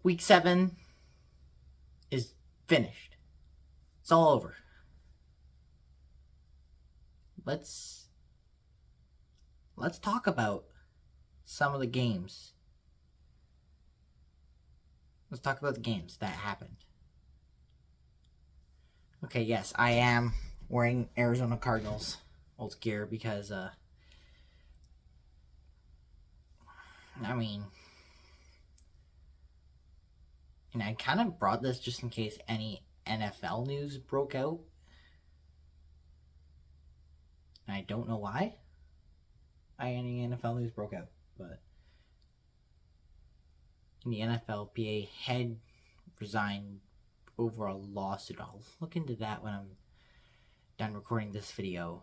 Week 7 is finished. It's all over. Let's talk about some of the games. Let's talk about the games that happened. Okay, yes, I am wearing Arizona Cardinals old gear because, and I kind of brought this just in case any NFL news broke out. And I don't know why any NFL news broke out, but in the NFLPA head resigned over a lawsuit. I'll look into that when I'm done recording this video.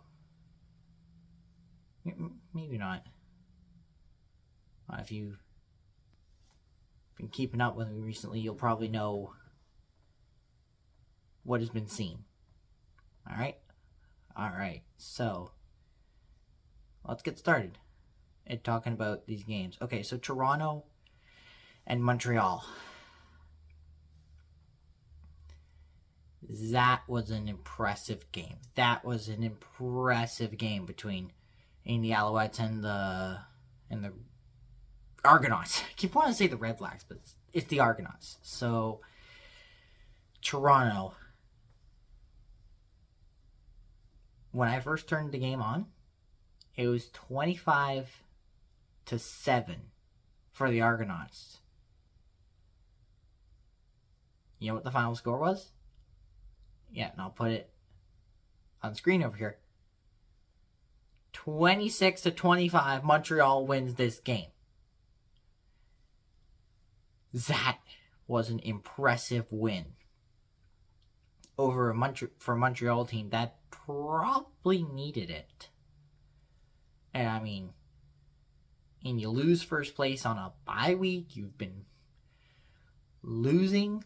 Maybe not. If you've been keeping up with me recently, you'll probably know what has been seen. Alright, so let's get started at talking about these games. Okay, so Toronto and Montreal. That was an impressive game. That was an impressive game between the Alouettes and the Argonauts. I keep wanting to say the Red Blacks, but it's the Argonauts. So, Toronto. When I first turned the game on, it was 25-7 for the Argonauts. You know what the final score was? Yeah, and I'll put it on screen over here. 26-25, Montreal wins this game. That was an impressive win over for a Montreal team that probably needed it. And and you lose first place on a bye week. You've been losing.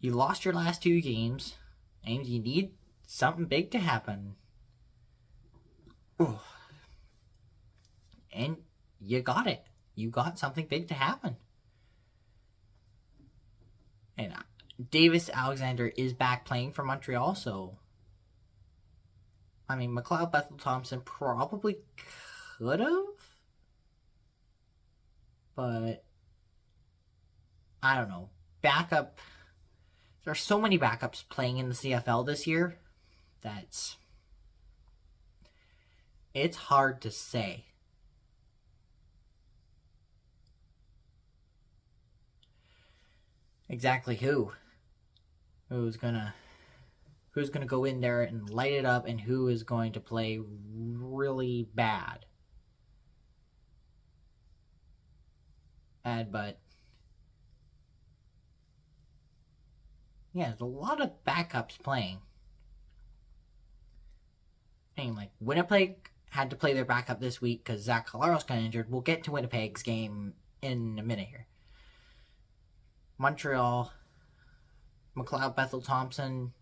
You lost your last 2 games, and you need something big to happen. Ooh. And you got it. You got something big to happen. And Davis Alexander is back playing for Montreal, so McLeod Bethel Thompson probably could have, but I don't know. Backup. There are so many backups playing in the CFL this year that it's hard to say. Exactly who's gonna go in there and light it up, and who is going to play really bad. But yeah, there's a lot of backups playing. Like Winnipeg had to play their backup this week because Zach Collaros got injured. We'll get to Winnipeg's game in a minute here. Montreal, McLeod Bethel Thompson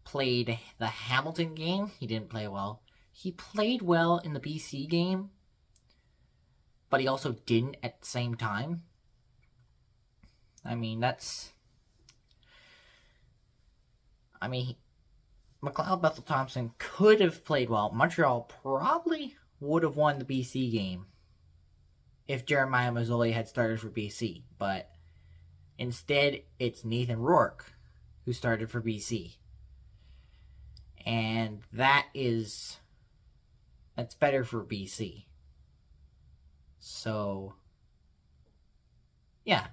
played the Hamilton game. He didn't play well. He played well in the BC game, but he also didn't at the same time. McLeod Bethel Thompson could have played well. Montreal probably would have won the BC game if Jeremiah Mazzoli had started for BC, but instead it's Nathan Rourke who started for BC. And that's better for BC. So, yeah.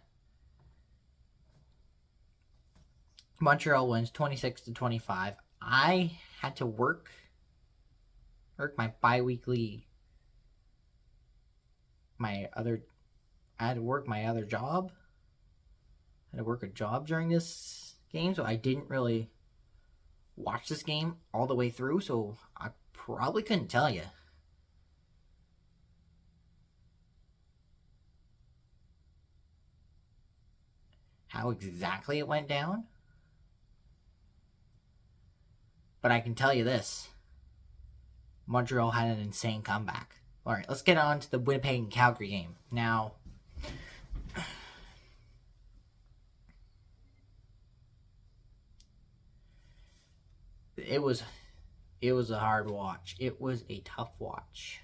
Montreal wins 26-25. I had to work my bi-weekly, I had to work my other job. I had to work a job during this game, so I didn't really watch this game all the way through, so I probably couldn't tell you. How exactly it went down. But I can tell you this. Montreal had an insane comeback. Alright, let's get on to the Winnipeg and Calgary game. Now, it was a hard watch. It was a tough watch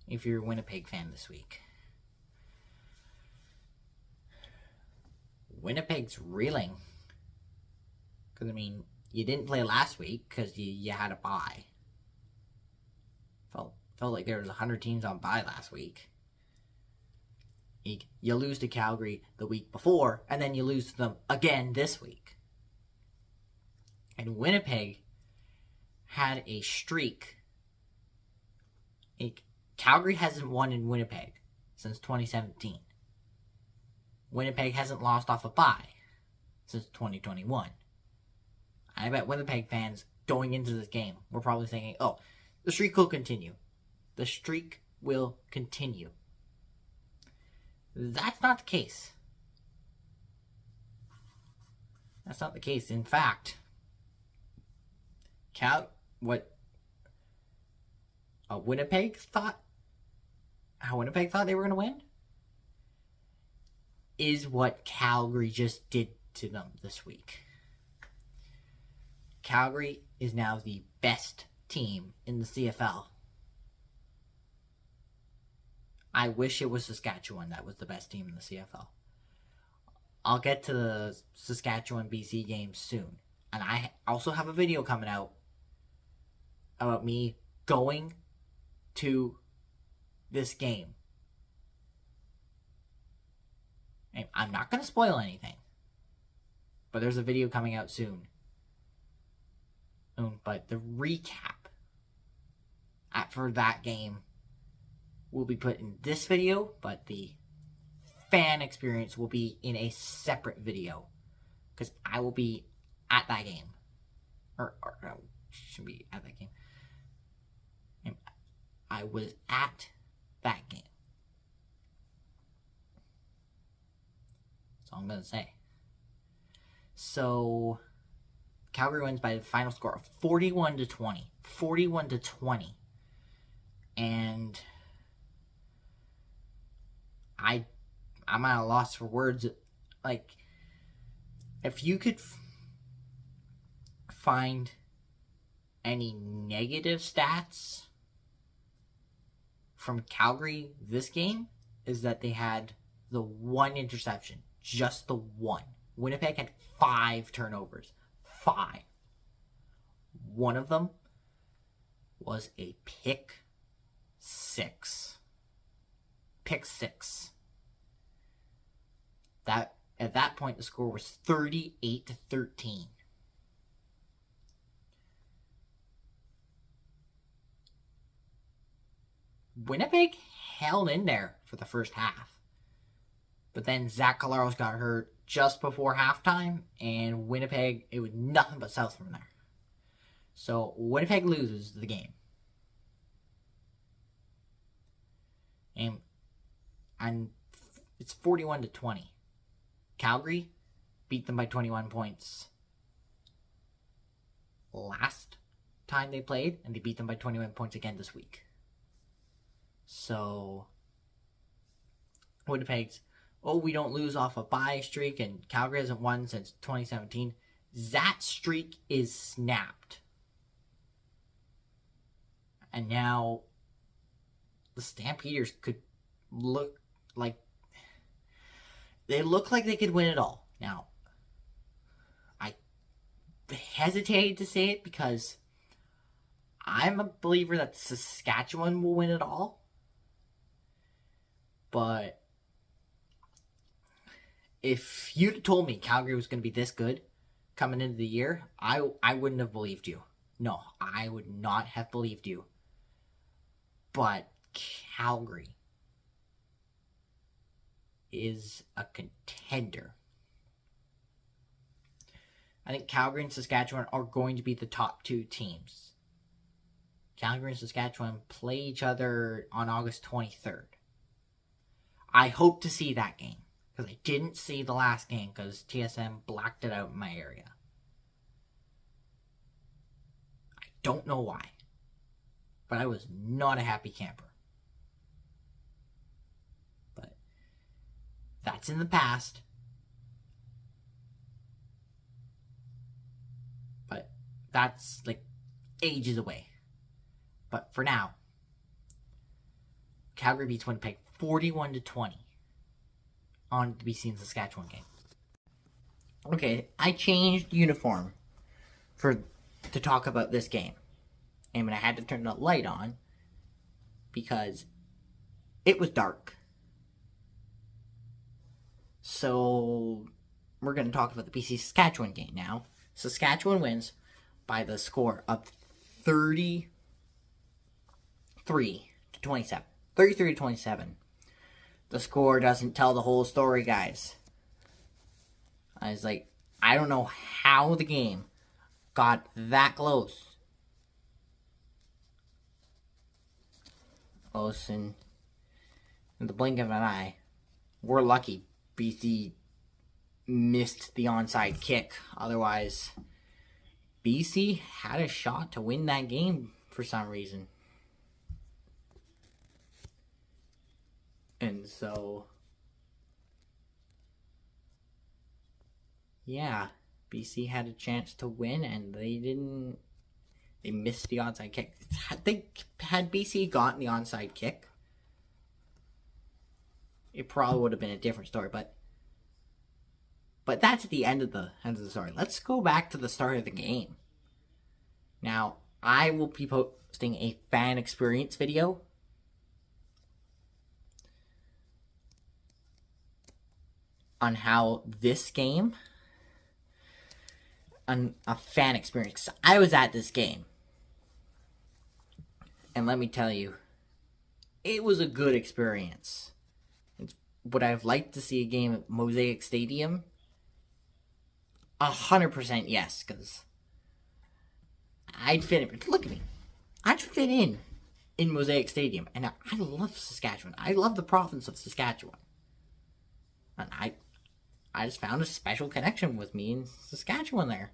if you're a Winnipeg fan this week. Winnipeg's reeling. Because, I mean, you didn't play last week because you had a bye. Felt like there was 100 teams on bye last week. You lose to Calgary the week before, and then you lose to them again this week. And Winnipeg had a streak. Calgary hasn't won in Winnipeg since 2017. Winnipeg hasn't lost off a bye since 2021. I bet Winnipeg fans going into this game were probably thinking, oh, the streak will continue. The streak will continue. That's not the case. That's not the case. In fact, Winnipeg thought they were going to win is what Calgary just did to them this week. Calgary is now the best team in the CFL. I wish it was Saskatchewan that was the best team in the CFL. I'll get to the Saskatchewan BC game soon. And I also have a video coming out about me going to this game. And I'm not going to spoil anything. But there's a video coming out soon. But the recap for that game will be put in this video, but the fan experience will be in a separate video. Because I will be at that game. Or should be at that game. And I was at that game. That's all I'm going to say. So, Calgary wins by the final score of 41-20. 41-20. And I'm at a loss for words. Like, if you could find any negative stats from Calgary this game, is that they had the one interception. Just the one. Winnipeg had 5 turnovers. 5. One of them was a pick 6. Pick 6. At that point, the score was 38-13. Winnipeg held in there for the first half. But then Zach Collaros got hurt just before halftime, and Winnipeg, it was nothing but south from there. So Winnipeg loses the game. And it's 41-20. Calgary beat them by 21 points last time they played, and they beat them by 21 points again this week. So Winnipeg's, we don't lose off a bye streak, and Calgary hasn't won since 2017. That streak is snapped. And now the Stampeders could look like they could win it all. Now, I hesitated to say it because I'm a believer that Saskatchewan will win it all. But if you'd told me Calgary was going to be this good coming into the year, I wouldn't have believed you. No, I would not have believed you. But Calgary is a contender. I think Calgary and Saskatchewan are going to be the top 2 teams. Calgary and Saskatchewan play each other on August 23rd. I hope to see that game, because I didn't see the last game because TSM blacked it out in my area. I don't know why, but I was not a happy camper. But that's in the past. that's like ages away. But for now, Calgary beats Winnipeg 41-20 on the BC and Saskatchewan game. Okay, I changed uniform to talk about this game. And when I had to turn the light on because it was dark. So we're going to talk about the BC Saskatchewan game now. Saskatchewan wins by the score of 33-27. 33-27. The score doesn't tell the whole story, guys. I was like, I don't know how the game got that close. Close in the blink of an eye. We're lucky BC missed the onside kick. Otherwise, BC had a shot to win that game for some reason. And so, yeah, BC had a chance to win, and they didn't. They missed the onside kick. Had BC gotten the onside kick, it probably would have been a different story. But that's at the end of the story. Let's go back to the start of the game. Now, I will be posting a fan experience video on how this game, on a fan experience. I was at this game. And let me tell you, it was a good experience. Would I have liked to see a game at Mosaic Stadium? 100% yes, because I'd fit in. Look at me. I'd fit in Mosaic Stadium. And I love Saskatchewan. I love the province of Saskatchewan. And I just found a special connection with me in Saskatchewan there.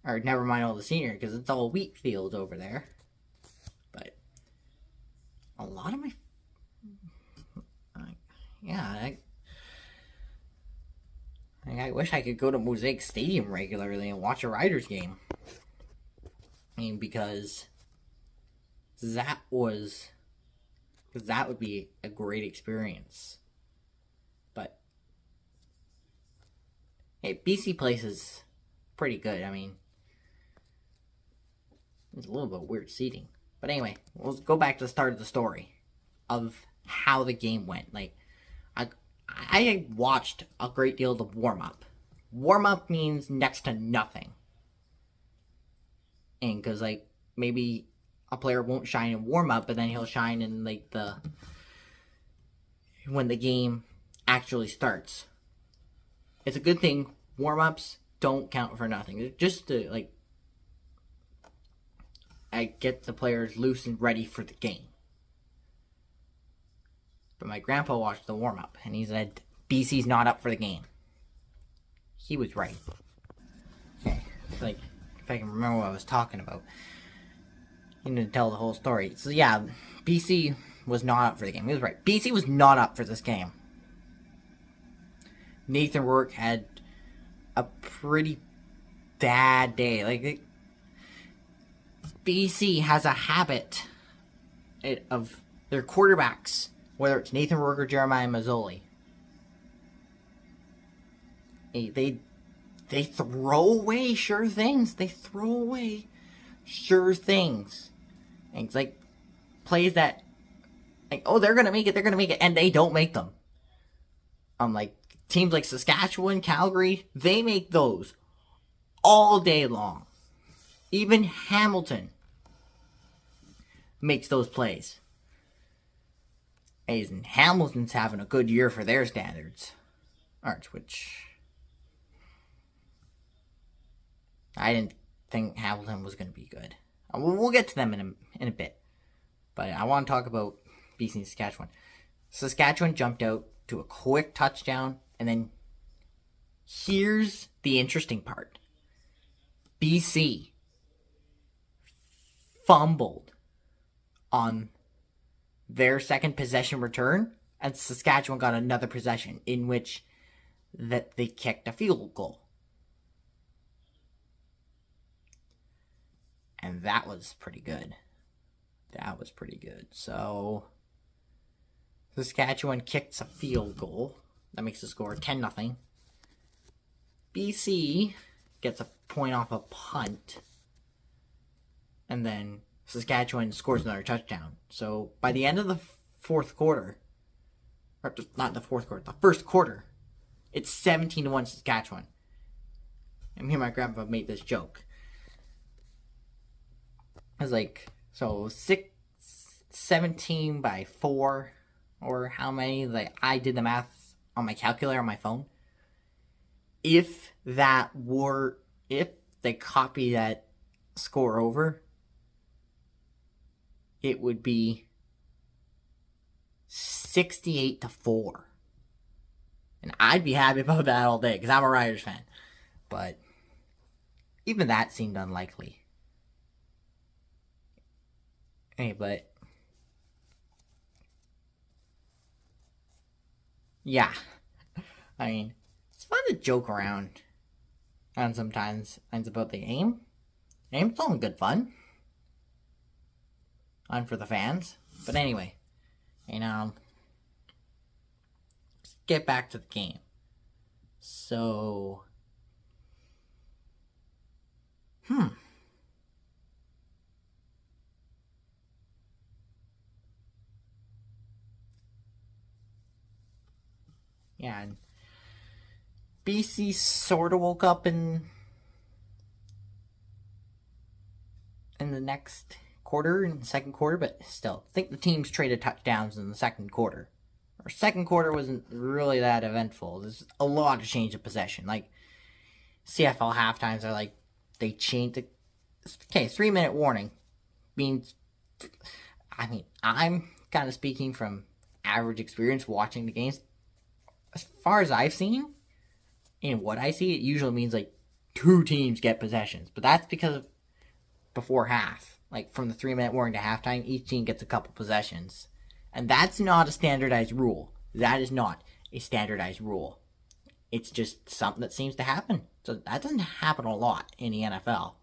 Or never mind all the scenery, because it's all wheat fields over there. But a lot of my... I wish I could go to Mosaic Stadium regularly and watch a Riders game. I mean, because that would be a great experience. But hey, BC Place is pretty good. I mean, it's a little bit weird seating. But anyway, let's go back to the start of the story of how the game went. Like, I watched a great deal of the warm-up. Warm-up means next to nothing. And because, like, maybe a player won't shine in warm-up, but then he'll shine in, like, when the game actually starts. It's a good thing warm-ups don't count for nothing. It's just to, like, I get the players loose and ready for the game. But my grandpa watched the warm-up, and he said, BC's not up for the game. He was right. Okay, like, if I can remember what I was talking about. You need to tell the whole story. So yeah, BC was not up for the game. He was right. BC was not up for this game. Nathan Rourke had a pretty bad day. Like, BC has a habit of their quarterbacks, whether it's Nathan Rourke or Jeremiah Mazzoli, they throw away sure things. They throw away sure things. And it's like plays that, like, oh, they're going to make it, and they don't make them. Like, teams like Saskatchewan, Calgary, they make those all day long. Even Hamilton makes those plays. And Hamilton's having a good year for their standards. Which I didn't think Hamilton was going to be good. We'll get to them in a bit. But I want to talk about BC and Saskatchewan. Saskatchewan jumped out to a quick touchdown, and then here's the interesting part. BC fumbled on their second possession return, and Saskatchewan got another possession in which that they kicked a field goal. And that was pretty good. That was pretty good. So, Saskatchewan kicks a field goal. That makes the score 10-0. BC gets a point off a punt. And then Saskatchewan scores another touchdown. So, by the end of the fourth quarter, or not the fourth quarter, the first quarter, it's 17-1 Saskatchewan. And me and my grandpa made this joke. I was like, so 17 by 4, or how many? Like, I did the math on my calculator on my phone. If they copy that score over, it would be 68-4. And I'd be happy about that all day, because I'm a Riders fan. But even that seemed unlikely. Hey, but yeah, I mean, it's fun to joke around on sometimes about the game. Game's all good fun for the fans. But anyway, let's get back to the game. So, yeah, and BC sort of woke up in the next quarter, in the second quarter, but still, I think the teams traded touchdowns in the second quarter. Our second quarter wasn't really that eventful. There's a lot of change of possession. Like, CFL halftimes are like, they changed the... Okay, 3-minute warning means... I mean, I'm kind of speaking from average experience watching the games. As far as I've seen, in what I see, it usually means like 2 teams get possessions. But that's because of before half. Like, from the 3-minute warning to halftime, each team gets a couple possessions. And that's not a standardized rule. That is not a standardized rule. It's just something that seems to happen. So that doesn't happen a lot in the NFL.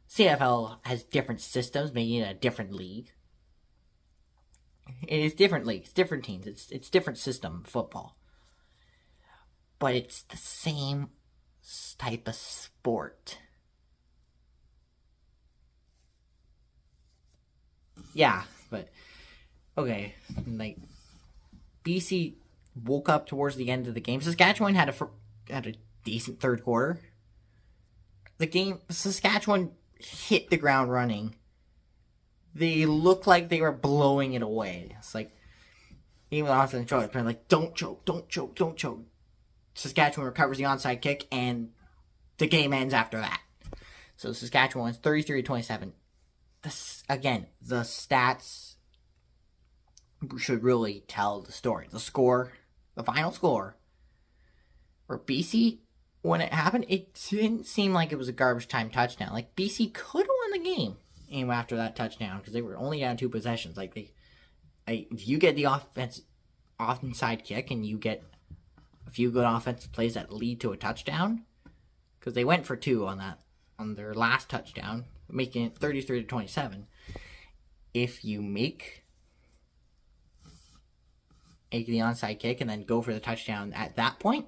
CFL has different systems, making it a different league. It is different leagues, different teams. It's different system football. But it's the same type of sport. Yeah, but okay, like BC woke up towards the end of the game. Saskatchewan had a decent third quarter. Saskatchewan hit the ground running. They looked like they were blowing it away. It's like, even Austin and Troy, like, don't choke, don't choke, don't choke. Saskatchewan recovers the onside kick, and the game ends after that. So Saskatchewan wins 33-27. Again, the stats should really tell the story. The score, the final score, for BC, when it happened, it didn't seem like it was a garbage time touchdown. Like, BC could have won the game after that touchdown, because they were only down 2 possessions. Like, if you get the onside kick and you get a few good offensive plays that lead to a touchdown, because they went for 2 on their last touchdown, making it 33-27. If you make the onside kick and then go for the touchdown at that point,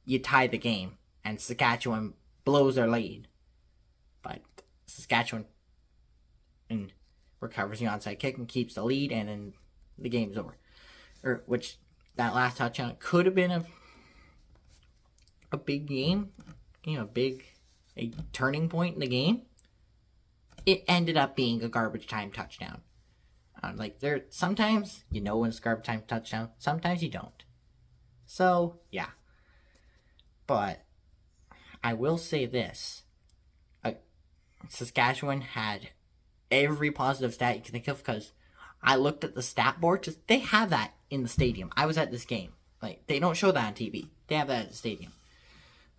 you tie the game, and Saskatchewan blows their lead. But Saskatchewan recovers the onside kick and keeps the lead, and then the game's over. Which, that last touchdown could have been a big game, a turning point in the game. It ended up being a garbage time touchdown. Sometimes you know when it's a garbage time touchdown, sometimes you don't. So, yeah. But I will say this. Saskatchewan had every positive stat you can think of, because I looked at the stat board. They have that in the stadium. I was at this game. Like, they don't show that on TV. They have that at the stadium.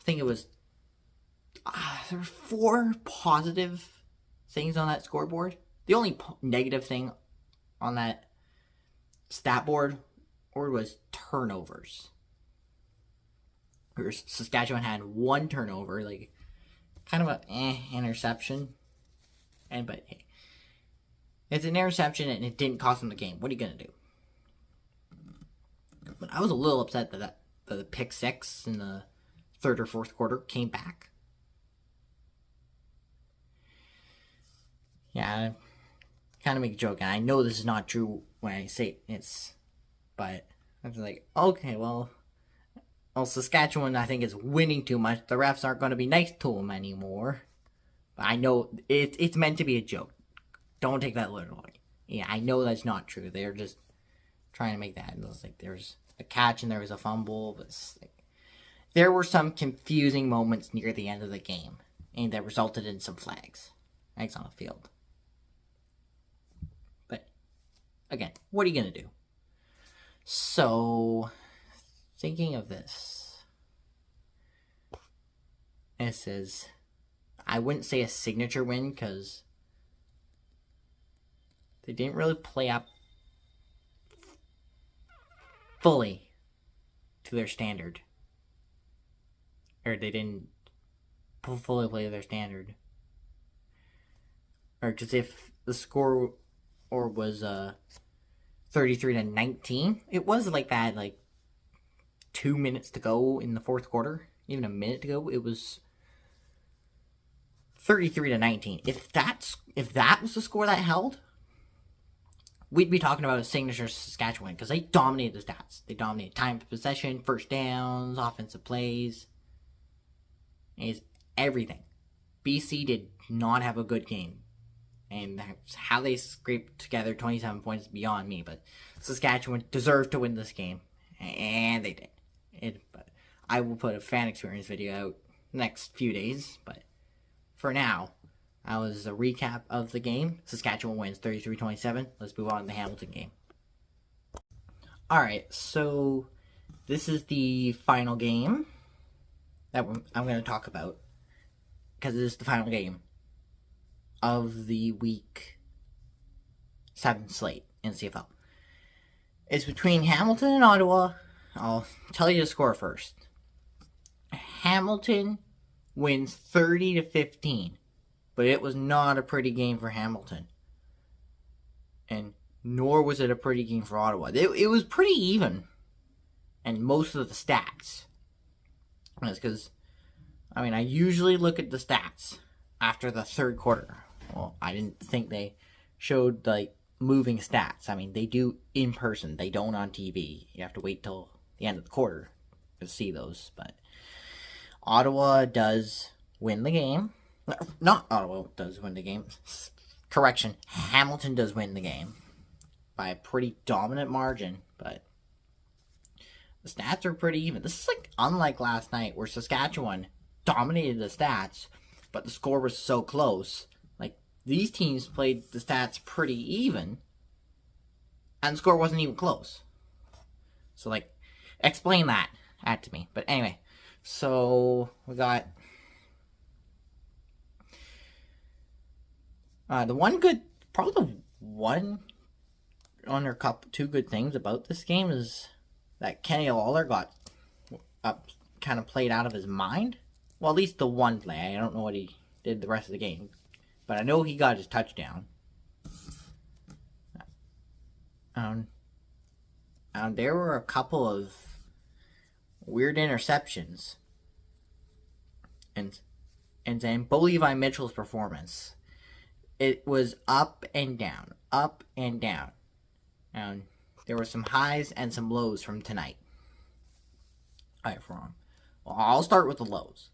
I think it was... there were 4 positive things on that scoreboard. The only negative thing on that stat board was turnovers. Saskatchewan had 1 turnover, like kind of a interception. But hey, it's an interception and it didn't cost him the game. What are you gonna do? But I was a little upset that the pick six in the third or fourth quarter came back. Yeah, I kind of make a joke, and I know this is not true when I say it's, but I'm just like, okay, well, Saskatchewan, I think, is winning too much. The refs aren't going to be nice to them anymore. But I know it's meant to be a joke. Don't take that literally. Yeah, I know that's not true. They're just trying to make that. It was like there's a catch and there was a fumble. But like, there were some confusing moments near the end of the game, and that resulted in some flags on the field. But again, what are you gonna do? So, thinking of this, this is, I wouldn't say a signature win because they didn't really play up fully to their standard. Or they didn't fully play to their standard. Or because if the score was 33-19, it was like that, like 2 minutes to go in the fourth quarter, even a minute to go. It was 33-19. If that was the score that held, we'd be talking about a signature Saskatchewan because they dominated the stats. They dominated time of possession, first downs, offensive plays. It's everything. BC did not have a good game. And how they scraped together 27 points is beyond me. But Saskatchewan deserved to win this game. And they did. But I will put a fan experience video out next few days. But for now, that was a recap of the game. Saskatchewan wins 33-27. Let's move on to the Hamilton game. Alright, so this is the final game that I'm going to talk about. Because it is the final game of the week 7 slate in CFL. It's between Hamilton and Ottawa. I'll tell you the score first. Hamilton wins 30-15, but it was not a pretty game for Hamilton. And nor was it a pretty game for Ottawa. It was pretty even. And most of the stats. That's because, I usually look at the stats after the third quarter. Well, I didn't think they showed, moving stats. They do in person. They don't on TV. You have to wait till the end of the quarter to see those. But Ottawa does win the game. Not Ottawa does win the game. Correction. Hamilton does win the game by a pretty dominant margin. But the stats are pretty even. This is unlike last night where Saskatchewan dominated the stats, but the score was so close. These teams played the stats pretty even, and the score wasn't even close. So, explain that to me. But anyway, so we got the two good things about this game is that Kenny Lawler got kind of played out of his mind. Well, at least the one play. I don't know what he did the rest of the game. But I know he got his touchdown. There were a couple of weird interceptions. And then Bo Levi Mitchell's performance. It was up and down. Up and down. And there were some highs and some lows from tonight. Alright, Well, I'll start with the lows.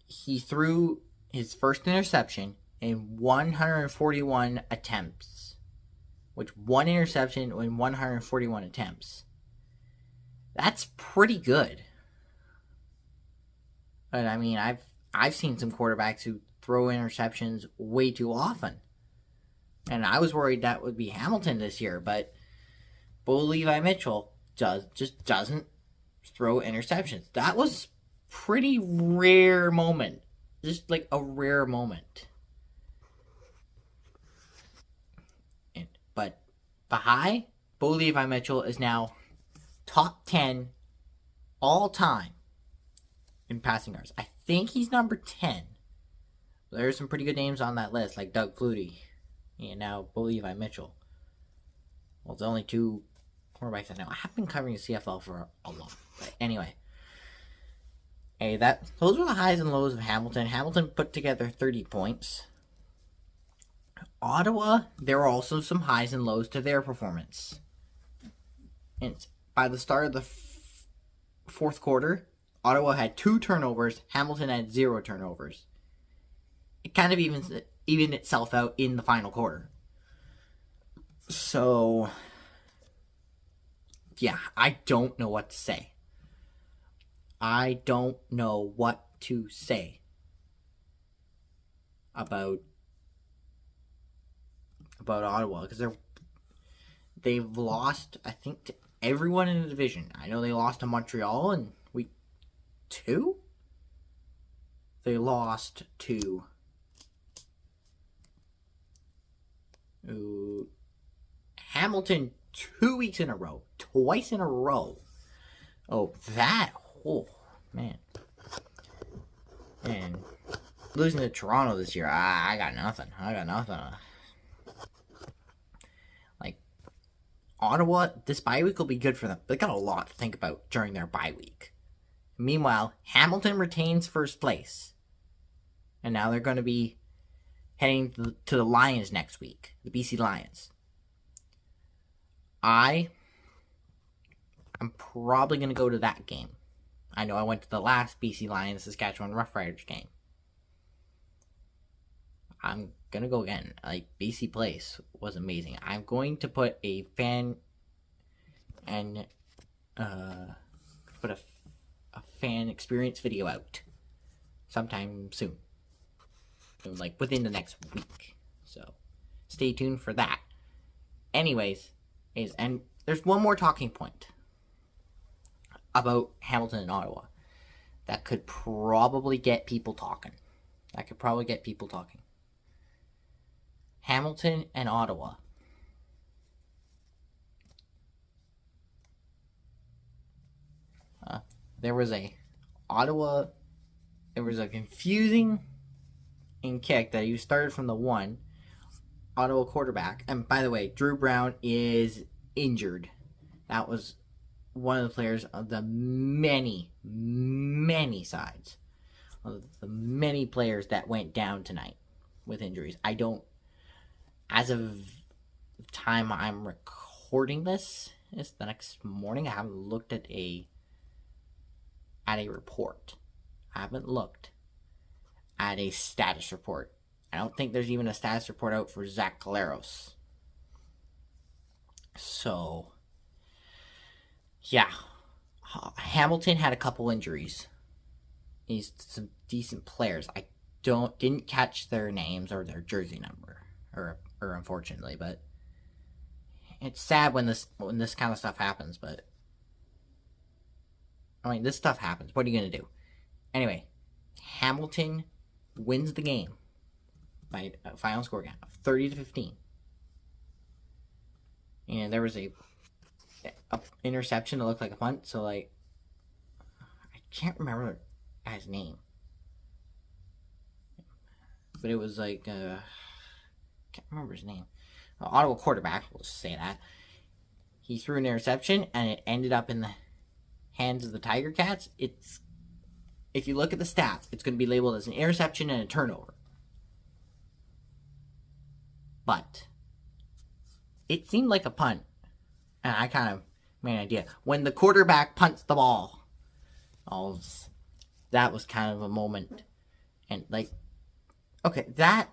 He threw his first interception in 141 attempts. Which, one interception in 141 attempts. That's pretty good. But I've seen some quarterbacks who throw interceptions way too often. And I was worried that would be Hamilton this year, but Bo Levi Mitchell just doesn't throw interceptions. That was pretty rare moment. Just a rare moment. But Bahai, Bo Levi Mitchell is now top 10 all time in passing yards. I think he's number 10. There's some pretty good names on that list, like Doug Flutie and now Levi Mitchell. Well, it's only 2 quarterbacks I know. I have been covering the CFL for a long. But anyway, hey, those were the highs and lows of Hamilton. Hamilton put together 30 points. Ottawa, there were also some highs and lows to their performance. And by the start of the fourth quarter, Ottawa had 2 turnovers. Hamilton had 0 turnovers. It kind of evened itself out in the final quarter. So, yeah, I don't know what to say. I don't know what to say about Ottawa, because they've lost, I think, to everyone in the division. I know they lost to Montreal in week 2. They lost to Hamilton 2 weeks in a row, twice in a row. Oh, man. And losing to Toronto this year, I got nothing. Like, Ottawa, this bye week will be good for them. They got a lot to think about during their bye week. Meanwhile, Hamilton retains first place. And now they're going to be heading to the Lions next week. The BC Lions. I'm probably going to go to that game. I know I went to the last BC Lions Saskatchewan Roughriders game. I'm going to go again. Like, BC Place was amazing. I'm going to put a fan experience video out sometime soon. Like, within the next week. So, stay tuned for that. Anyways, and there's one more talking point about Hamilton and Ottawa that could probably get people talking. Hamilton and Ottawa. There was a confusing kick that he started from the 1 Ottawa quarterback. And by the way, Drew Brown is injured. That was one of the players of the many sides of the many players that went down tonight with injuries. As of the time I'm recording this, it's the next morning. I haven't looked at a report. I haven't looked at a status report. I don't think there's even a status report out for Zach Caleros. So, yeah. Hamilton had a couple injuries. He's some decent players. I didn't catch their names or their jersey number, or unfortunately, but it's sad when this kind of stuff happens. But I mean, this stuff happens. What are you gonna do? Anyway, Hamilton wins the game by a final score again of 30-15. And there was a interception that looked like a punt. So, like, I can't remember the guy's name, but it was like can't remember his name. Ottawa quarterback, we'll just say that. He threw an interception and it ended up in the hands of the Tiger Cats. If you look at the stats, it's going to be labeled as an interception and a turnover. But it seemed like a punt. And I kind of made an idea. When the quarterback punts the ball, that was kind of a moment. And, like, okay, those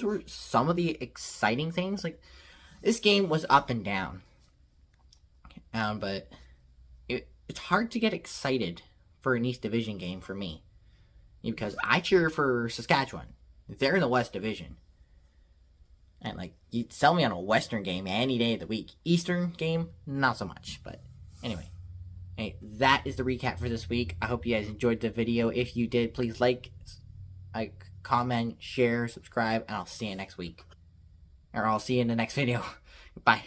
were some of the exciting things. Like, this game was up and down. But it's hard to get excited for an East Division game for me, because I cheer for Saskatchewan. They're in the West Division. And, like, you'd sell me on a Western game any day of the week. Eastern game, not so much. But anyway, hey, that is the recap for this week. I hope you guys enjoyed the video. If you did, please like, comment, share, subscribe, and I'll see you next week. Or I'll see you in the next video. Bye.